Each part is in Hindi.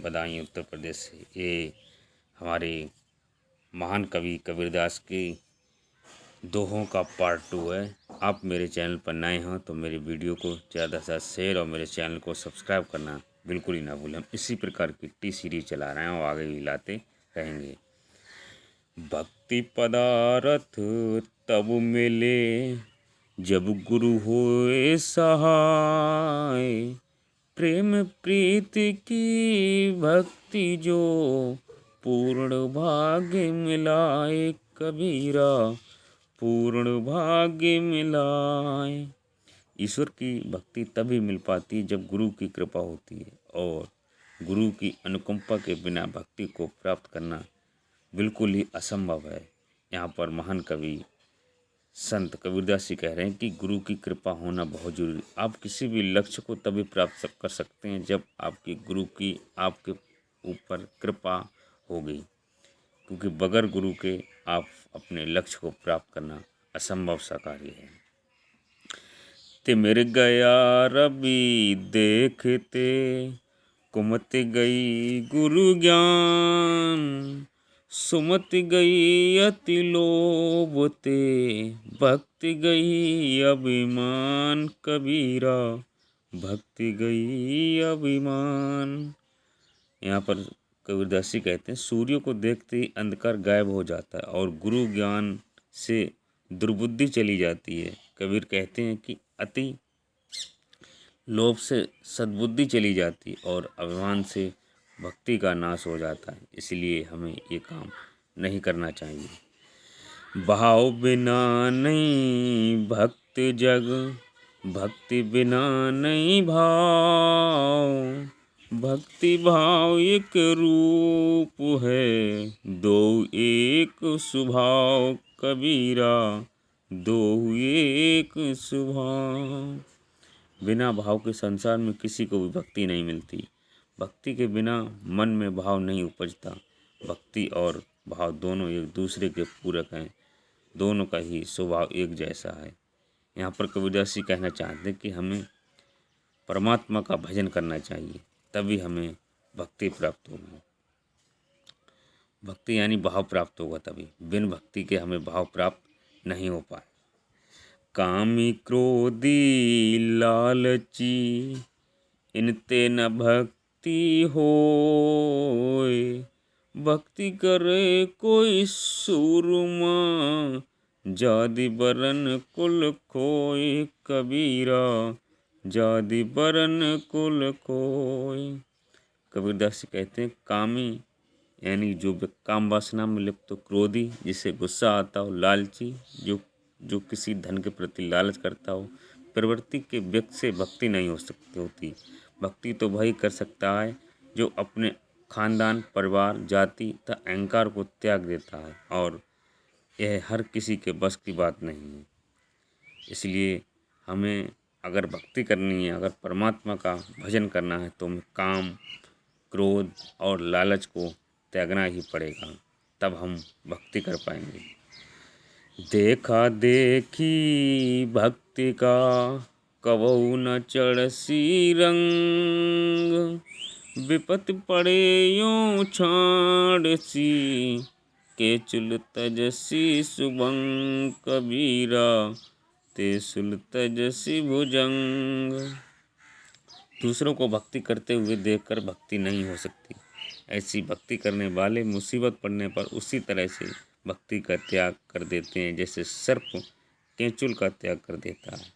बदायूं उत्तर प्रदेश से। ये हमारे महान कवि कबीरदास की दोहों का पार्ट 2 है। आप मेरे चैनल पर नए हों तो मेरी वीडियो को ज़्यादा से ज़्यादा शेयर और मेरे चैनल को सब्सक्राइब करना बिल्कुल ही ना भूलें। हम इसी प्रकार की टी सीरीज चला रहे हैं और आगे भी लाते रहेंगे। भक्ति पदारथ तब मिले जब गुरु होए सहाय, प्रेम प्रीति की भक्ति जो पूर्ण भाग्य मिलाए कबीरा, पूर्ण भाग्य मिलाए। ईश्वर की भक्ति तभी मिल पाती है जब गुरु की कृपा होती है, और गुरु की अनुकंपा के बिना भक्ति को प्राप्त करना बिल्कुल ही असंभव है। यहाँ पर महान कवि संत कबीरदास जी कह रहे हैं कि गुरु की कृपा होना बहुत जरूरी। आप किसी भी लक्ष्य को तभी प्राप्त कर सकते हैं जब आपके गुरु की आपके ऊपर कृपा होगी, क्योंकि बगैर गुरु के आप अपने लक्ष्य को प्राप्त करना असंभव सा कार्य है। तिमिर गया रवि देखते, कुमत गई गुरु ज्ञान, सुमति गई अति लोभते, भक्ति गई अभिमान कबीरा, भक्ति गई अभिमान। यहाँ पर कबीरदास जी कहते हैं सूर्य को देखते ही अंधकार गायब हो जाता है और गुरु ज्ञान से दुर्बुद्धि चली जाती है। कबीर कहते हैं कि अति लोभ से सद्बुद्धि चली जाती है और अभिमान से भक्ति का नाश हो जाता है। इसलिए हमें ये काम नहीं करना चाहिए। भाव बिना नहीं भक्त जग, भक्ति बिना नहीं भाव, भक्ति भाव एक रूप है, दो एक स्वभाव कबीरा, दो एक स्वभाव। बिना भाव के संसार में किसी को भी भक्ति नहीं मिलती। भक्ति के बिना मन में भाव नहीं उपजता। भक्ति और भाव दोनों एक दूसरे के पूरक हैं, दोनों का ही स्वभाव एक जैसा है। यहाँ पर कबीरदास जी कहना चाहते हैं कि हमें परमात्मा का भजन करना चाहिए, तभी हमें भक्ति प्राप्त होगी। भक्ति यानी भाव प्राप्त होगा तभी, बिन भक्ति के हमें भाव प्राप्त नहीं हो पाए। कामी क्रोधी लालची इनते न भक्ति होय, भक्ति करे कोई सूरमा, जाति बरन कुल खोय कबीरा, जाति बरन कुल खोय। कबीरदास जी कहते हैं कामी यानी जो काम वासना में लिप्त हो, क्रोधी जिसे गुस्सा आता हो, लालची जो किसी धन के प्रति लालच करता हो, प्रवृत्ति के व्यक्ति से भक्ति नहीं हो सकती होती। भक्ति तो वही कर सकता है जो अपने खानदान, परिवार, जाति तथा अहंकार को त्याग देता है, और यह हर किसी के बस की बात नहीं है। इसलिए हमें अगर भक्ति करनी है, अगर परमात्मा का भजन करना है, तो हमें काम, क्रोध और लालच को त्यागना ही पड़ेगा, तब हम भक्ति कर पाएंगे। देखा देखी भक्ति का कबहु न चढ़सी रंग, विपत पड़े यूं छाड़सी, केचुल तजसी सुभंग कबीरा, तेसुल तजसी भुजंग। दूसरों को भक्ति करते हुए देखकर भक्ति नहीं हो सकती। ऐसी भक्ति करने वाले मुसीबत पड़ने पर उसी तरह से भक्ति का त्याग कर देते हैं जैसे सर्प केंचुल का त्याग कर देता है।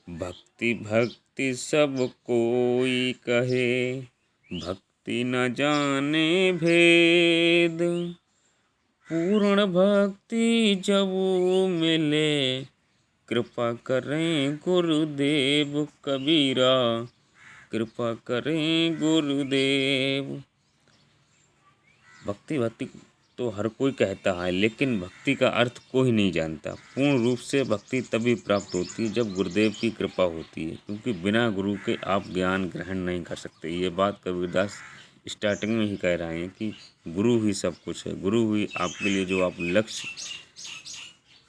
भक्ति भक्ति सब कोई कहे, भक्ति न जाने भेद, पूर्ण भक्ति जब मिले, कृपा करें गुरुदेव कबीरा, कृपा करें गुरुदेव। भक्ति तो हर कोई कहता है, लेकिन भक्ति का अर्थ कोई नहीं जानता। पूर्ण रूप से भक्ति तभी प्राप्त होती है जब गुरुदेव की कृपा होती है, क्योंकि बिना गुरु के आप ज्ञान ग्रहण नहीं कर सकते। ये बात कबीरदास स्टार्टिंग में ही कह रहे हैं कि गुरु ही सब कुछ है। गुरु ही आपके लिए जो आप लक्ष्य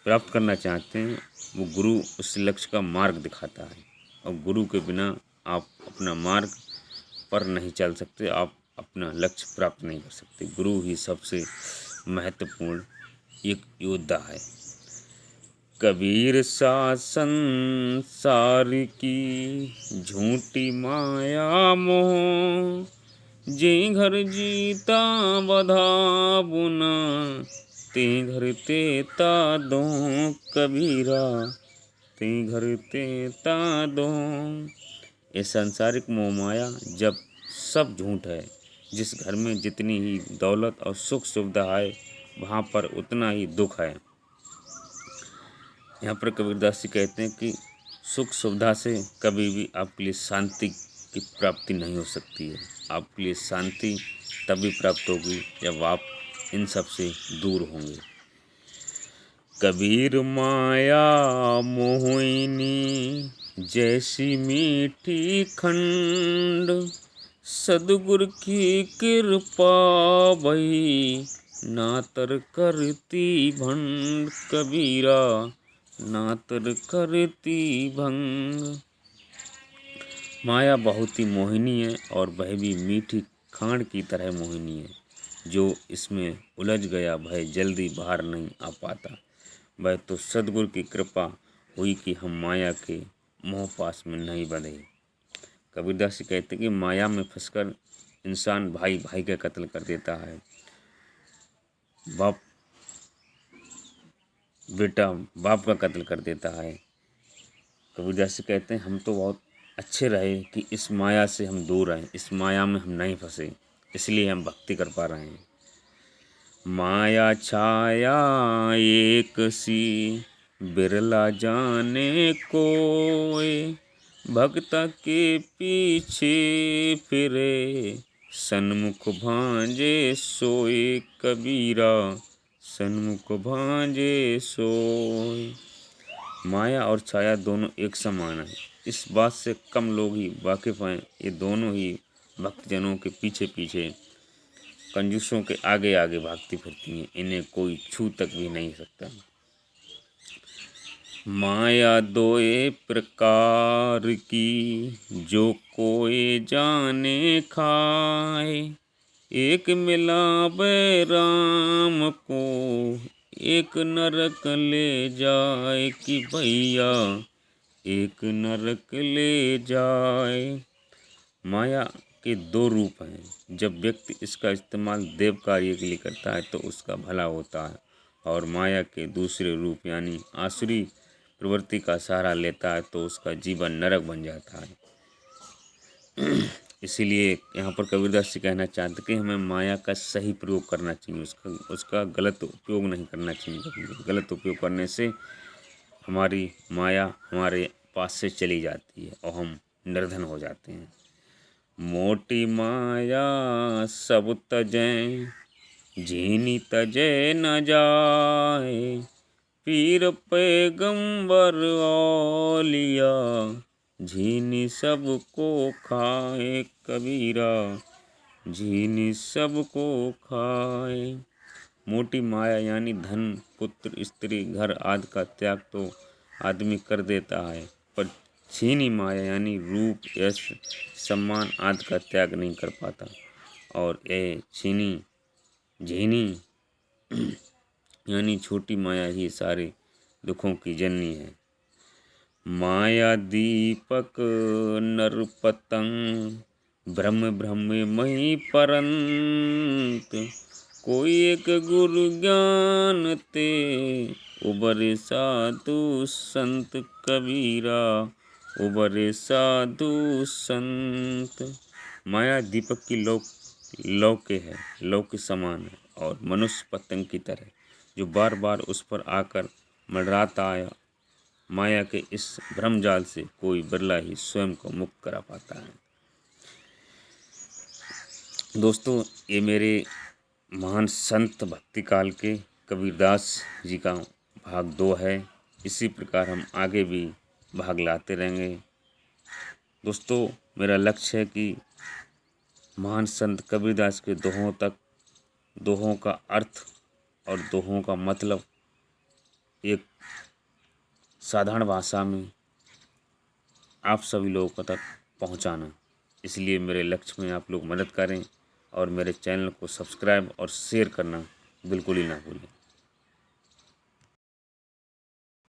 प्राप्त करना चाहते हैं, वो गुरु उस लक्ष्य का मार्ग दिखाता है, और गुरु के बिना आप अपना मार्ग पर नहीं चल सकते, आप अपना लक्ष्य प्राप्त नहीं कर सकते। गुरु ही सबसे महत्वपूर्ण एक योद्धा है। कबीर सा संसार की झूठी माया मोह, जे घर जीता बधा बुना, ते घर तेता दो कबीरा, ते घर तेता दो। ये सांसारिक मोह माया जब सब झूठ है, जिस घर में जितनी ही दौलत और सुख सुविधा है वहाँ पर उतना ही दुख है। यहाँ पर कबीरदास जी कहते हैं कि सुख सुविधा से कभी भी आपके लिए शांति की प्राप्ति नहीं हो सकती है। आपके लिए शांति तभी प्राप्त होगी जब आप इन सब से दूर होंगे। कबीर माया मोहिनी जैसी मीठी खंड, सदगुरु की कृपा भई नातर करती भंड, कबीरा नातर करती भंग। माया बहुत ही मोहिनी है और वह भी मीठी खांड की तरह मोहिनी है। जो इसमें उलझ गया वह जल्दी बाहर नहीं आ पाता। वह तो सदगुरु की कृपा हुई कि हम माया के मोह पास में नहीं बंधे। कबीरदास जी कहते हैं कि माया में फंसकर इंसान भाई भाई का कत्ल कर देता है, बाप बेटा बाप का कत्ल कर देता है। कबीरदास जी कहते हैं हम तो बहुत अच्छे रहे कि इस माया से हम दूर रहें, इस माया में हम नहीं फंसे, इसलिए हम भक्ति कर पा रहे हैं। माया छाया एक सी बिरला जाने कोय, भक्ता के पीछे फिरे सन्मुख भांजे सोए, कबीरा सन्मुख भांजे सोए। माया और छाया दोनों एक समान है। इस बात से कम लोग ही वाकिफ़ हैं। ये दोनों ही भक्तजनों के पीछे पीछे, कंजूसों के आगे आगे भागती फिरती हैं। इन्हें कोई छू तक भी नहीं सकता। माया दोए प्रकार की जो कोई जाने खाए, एक मिलावे राम को एक नरक ले जाए, कि भैया एक नरक ले जाए। माया के दो रूप हैं। जब व्यक्ति इसका इस्तेमाल देव कार्य के लिए करता है तो उसका भला होता है, और माया के दूसरे रूप यानी आसुरी प्रवृत्ति का सहारा लेता है तो उसका जीवन नरक बन जाता है। इसीलिए यहाँ पर कबीरदास जी कहना चाहते कि हमें माया का सही प्रयोग करना चाहिए, उसका गलत उपयोग नहीं करना चाहिए। गलत उपयोग करने से हमारी माया हमारे पास से चली जाती है और हम निर्धन हो जाते हैं। मोटी माया सब तजै, झीनी तजै न जाए, पीर पैगंबर औलिया, झीनी सबको खाए, कबीरा झीनी सबको खाए। मोटी माया यानी धन, पुत्र, स्त्री, घर आदि का त्याग तो आदमी कर देता है, पर छीनी माया यानी रूप, यश, सम्मान आदि का त्याग नहीं कर पाता। और ये झीनी यानी छोटी माया ही सारे दुखों की जननी है। माया दीपक नर पतंग, ब्रह्म ब्रह्म मही परंत, कोई एक गुरु ज्ञान ते उबरे साधु संत, कबीरा उबरे साधु संत। माया दीपक की लौ के समान है और मनुष्य पतंग की तरह जो बार बार उस पर आकर मंडराता है। माया के इस भ्रमजाल से कोई बिरला ही स्वयं को मुक्त करा पाता है। दोस्तों, ये मेरे महान संत भक्ति काल के कबीरदास जी का भाग 2 है। इसी प्रकार हम आगे भी भाग लाते रहेंगे। दोस्तों, मेरा लक्ष्य है कि महान संत कबीरदास के दोहों का अर्थ और दोहों का मतलब एक साधारण भाषा में आप सभी लोगों तक पहुंचाना। इसलिए मेरे लक्ष्य में आप लोग मदद करें और मेरे चैनल को सब्सक्राइब और शेयर करना बिल्कुल ही ना भूलें।